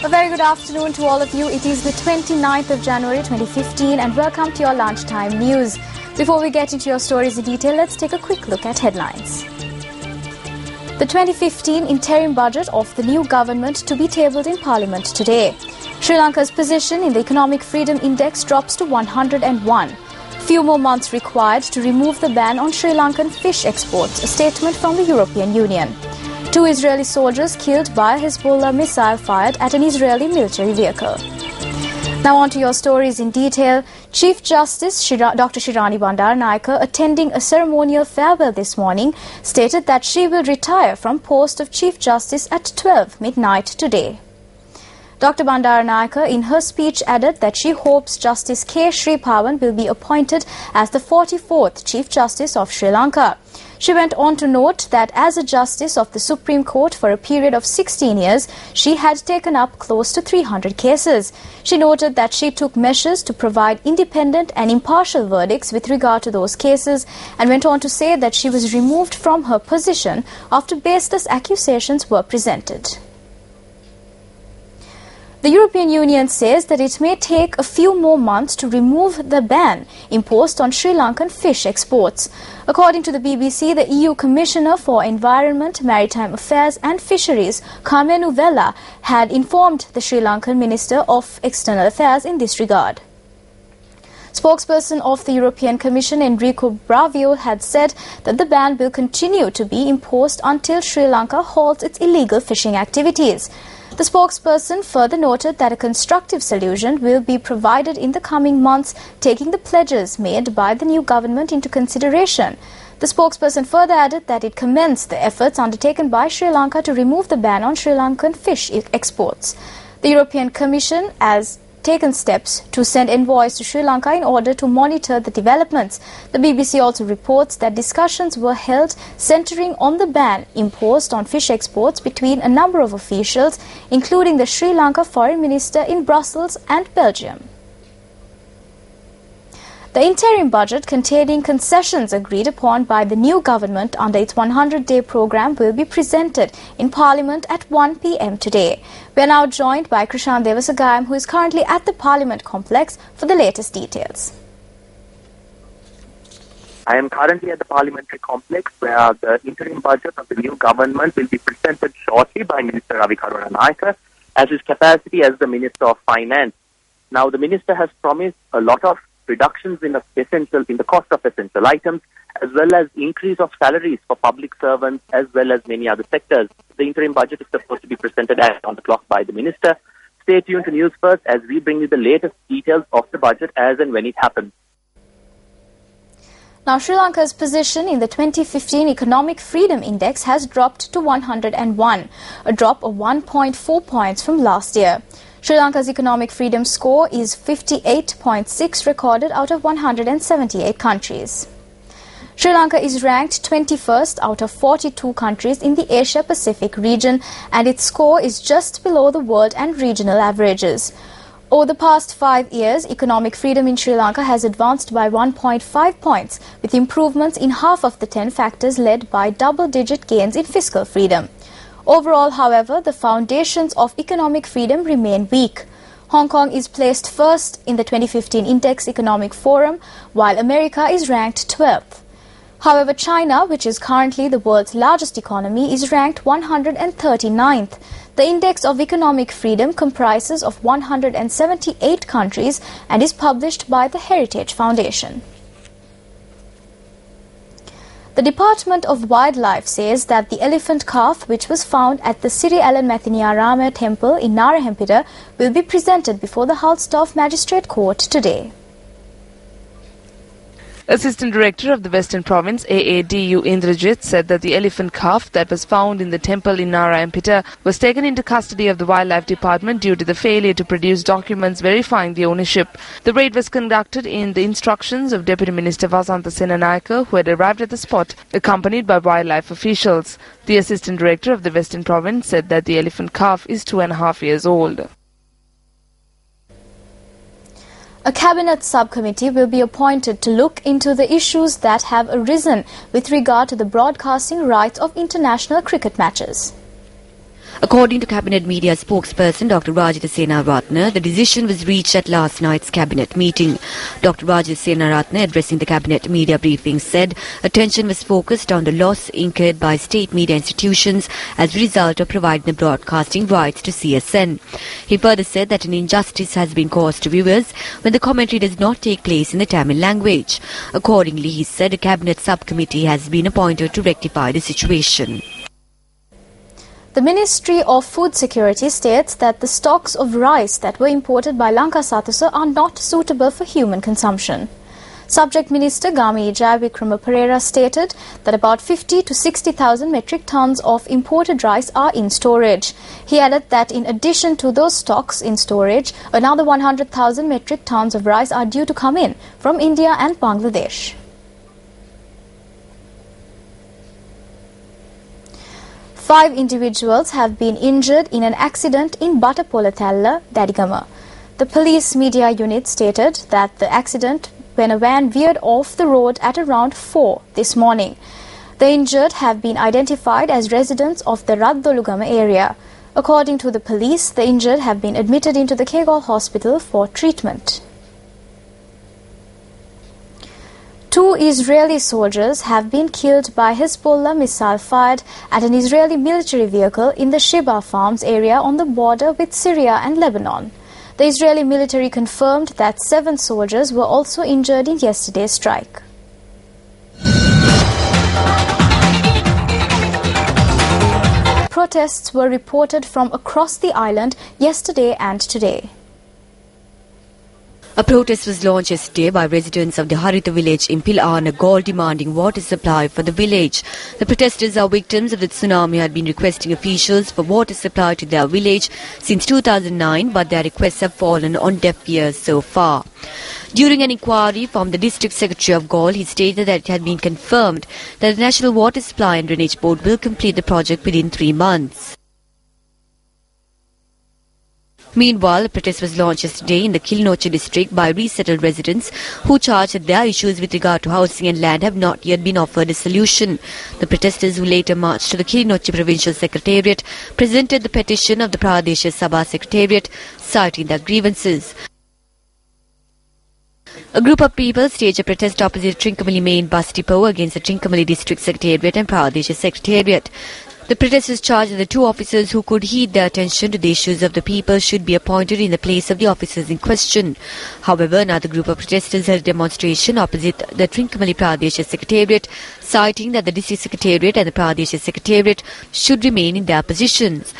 A very good afternoon to all of you. It is the 29th of January 2015 and welcome to your lunchtime news. Before we get into your stories in detail, let's take a quick look at headlines. The 2015 interim budget of the new government to be tabled in Parliament today. Sri Lanka's position in the Economic Freedom Index drops to 101. Few more months required to remove the ban on Sri Lankan fish exports, a statement from the European Union. 2 Israeli soldiers killed by a Hezbollah missile fired at an Israeli military vehicle. Now on to your stories in detail. Chief Justice Dr. Shirani Bandaranaike, attending a ceremonial farewell this morning, stated that she will retire from post of Chief Justice at 12 midnight today. Dr. Bandaranaike in her speech added that she hopes Justice K. Sripavan will be appointed as the 44th Chief Justice of Sri Lanka. She went on to note that as a Justice of the Supreme Court for a period of 16 years, she had taken up close to 300 cases. She noted that she took measures to provide independent and impartial verdicts with regard to those cases and went on to say that she was removed from her position after baseless accusations were presented. The European Union says that it may take a few more months to remove the ban imposed on Sri Lankan fish exports. According to the BBC, the EU Commissioner for Environment, Maritime Affairs and Fisheries, Kamenu Vella, had informed the Sri Lankan Minister of External Affairs in this regard. Spokesperson of the European Commission, Enrico Bravio, had said that the ban will continue to be imposed until Sri Lanka halts its illegal fishing activities. The spokesperson further noted that a constructive solution will be provided in the coming months, taking the pledges made by the new government into consideration. The spokesperson further added that it commends the efforts undertaken by Sri Lanka to remove the ban on Sri Lankan fish exports. The European Commission has taken steps to send envoys to Sri Lanka in order to monitor the developments. The BBC also reports that discussions were held centering on the ban imposed on fish exports between a number of officials, including the Sri Lanka Foreign Minister in Brussels and Belgium. The interim budget containing concessions agreed upon by the new government under its 100-day program will be presented in Parliament at 1 p.m. today. We are now joined by Krishan Devasagayam, who is currently at the Parliament complex, for the latest details. I am currently at the Parliamentary complex where the interim budget of the new government will be presented shortly by Minister Ravi Karunanaike as his capacity as the Minister of Finance. Now, the Minister has promised a lot of reductions in the cost of essential items, as well as increase of salaries for public servants, as well as many other sectors. The interim budget is supposed to be presented on the clock by the Minister. Stay tuned to News First as we bring you the latest details of the budget as and when it happens. Now, Sri Lanka's position in the 2015 Economic Freedom Index has dropped to 101, a drop of 1.4 points from last year. Sri Lanka's economic freedom score is 58.6, recorded out of 178 countries. Sri Lanka is ranked 21st out of 42 countries in the Asia-Pacific region, and its score is just below the world and regional averages. Over the past 5 years, economic freedom in Sri Lanka has advanced by 1.5 points, with improvements in half of the 10 factors led by double-digit gains in fiscal freedom. Overall, however, the foundations of economic freedom remain weak. Hong Kong is placed first in the 2015 Index Economic Forum, while America is ranked 12th. However, China, which is currently the world's largest economy, is ranked 139th. The Index of Economic Freedom comprises of 178 countries and is published by the Heritage Foundation. The Department of Wildlife says that the elephant calf, which was found at the Siri Alan Mathiniarama temple in Narahempita, will be presented before the Halstoff Magistrate Court today. Assistant Director of the Western Province, AADU Indrajit, said that the elephant calf that was found in the temple in Narahempita was taken into custody of the Wildlife Department due to the failure to produce documents verifying the ownership. The raid was conducted in the instructions of Deputy Minister Vasantha Senanayake, who had arrived at the spot, accompanied by wildlife officials. The Assistant Director of the Western Province said that the elephant calf is 2.5 years old. A cabinet subcommittee will be appointed to look into the issues that have arisen with regard to the broadcasting rights of international cricket matches. According to Cabinet Media spokesperson Dr. Rajitha Senaratne, the decision was reached at last night's Cabinet meeting. Dr. Rajitha Senaratne, addressing the Cabinet Media briefing, said attention was focused on the loss incurred by state media institutions as a result of providing the broadcasting rights to CSN. He further said that an injustice has been caused to viewers when the commentary does not take place in the Tamil language. Accordingly, he said a Cabinet subcommittee has been appointed to rectify the situation. The Ministry of Food Security states that the stocks of rice that were imported by Lanka are not suitable for human consumption. Subject Minister Gami Jayavikrama Pereira stated that about 50 to 60,000 metric tons of imported rice are in storage. He added that in addition to those stocks in storage, another 100,000 metric tons of rice are due to come in from India and Bangladesh. Five individuals have been injured in an accident in Battapolathalla, Dadigama. The police media unit stated that the accident when a van veered off the road at around 4 this morning. The injured have been identified as residents of the Raddolugama area. According to the police, the injured have been admitted into the Kegol hospital for treatment. 2 Israeli soldiers have been killed by Hezbollah missile fired at an Israeli military vehicle in the Sheba Farms area on the border with Syria and Lebanon. The Israeli military confirmed that 7 soldiers were also injured in yesterday's strike. Protests were reported from across the island yesterday and today. A protest was launched yesterday by residents of the Harita village in Pilana demanding water supply for the village. The protesters are victims of the tsunami and had been requesting officials for water supply to their village since 2009, but their requests have fallen on deaf ears so far. During an inquiry from the District Secretary of Gaul, he stated that it had been confirmed that the National Water Supply and Drainage Board will complete the project within 3 months. Meanwhile, a protest was launched yesterday in the Kilinochchi district by resettled residents who charged that their issues with regard to housing and land have not yet been offered a solution. The protesters, who later marched to the Kilinochchi Provincial Secretariat, presented the petition of the Pradesh Sabha Secretariat, citing their grievances. A group of people staged a protest opposite Trincomalee main bus depot against the Trincomalee District Secretariat and Pradesh Secretariat. The protesters charged that the 2 officers who could heed the attention to the issues of the people should be appointed in the place of the officers in question. However, another group of protesters held a demonstration opposite the Trincomalee Pradesh Secretariat, citing that the District Secretariat and the Pradesh Secretariat should remain in their positions.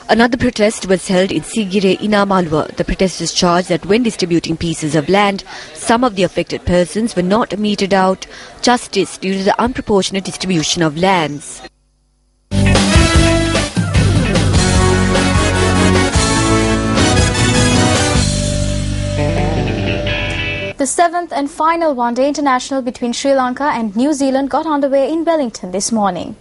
Another protest was held in Sigire, Inamalwa. The protesters charged that when distributing pieces of land, some of the affected persons were not meted out justice due to the unproportionate distribution of lands. The 7th and final one-day international between Sri Lanka and New Zealand got underway in Wellington this morning.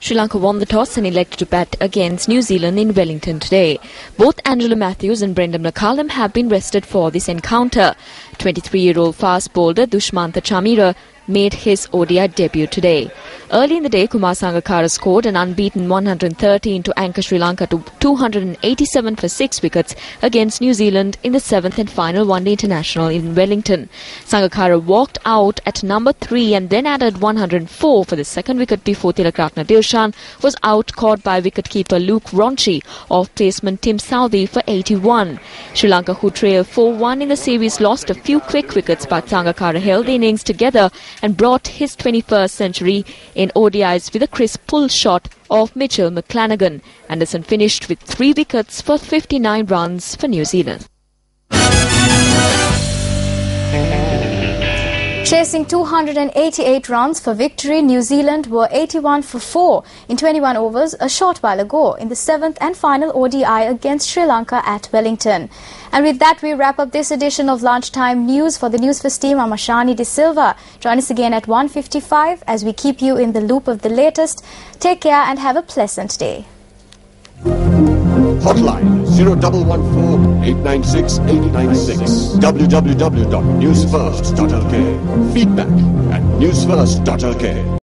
Sri Lanka won the toss and elected to bat against New Zealand in Wellington today. Both Angela Matthews and Brendan McCallum have been rested for this encounter. 23-year-old fast bowler Dushmantha Chamira made his ODI debut today. Early in the day, Kumar Sangakkara scored an unbeaten 113 to anchor Sri Lanka to 287 for 6 wickets against New Zealand in the 7th and final one-day international in Wellington. Sangakkara walked out at number 3 and then added 104 for the second wicket before Tilakratna Dilshan was out, caught by wicketkeeper Luke Ronchi off placement Tim Southee for 81. Sri Lanka, who trailed 4-1 in the series, lost a few quick wickets, but Sangakkara held the innings together and brought his 21st century in ODIs with a crisp pull shot of Mitchell McClanagan. Anderson finished with 3 wickets for 59 runs for New Zealand. Chasing 288 runs for victory, New Zealand were 81 for 4 in 21 overs a short while ago in the 7th and final ODI against Sri Lanka at Wellington. And with that, we wrap up this edition of Lunchtime News. For the Newsfirst team, I'm Ashani De Silva. Join us again at 1:55 as we keep you in the loop of the latest. Take care and have a pleasant day. Hotline 0114 896 896. www.newsfirst.lk. Feedback at newsfirst.lk.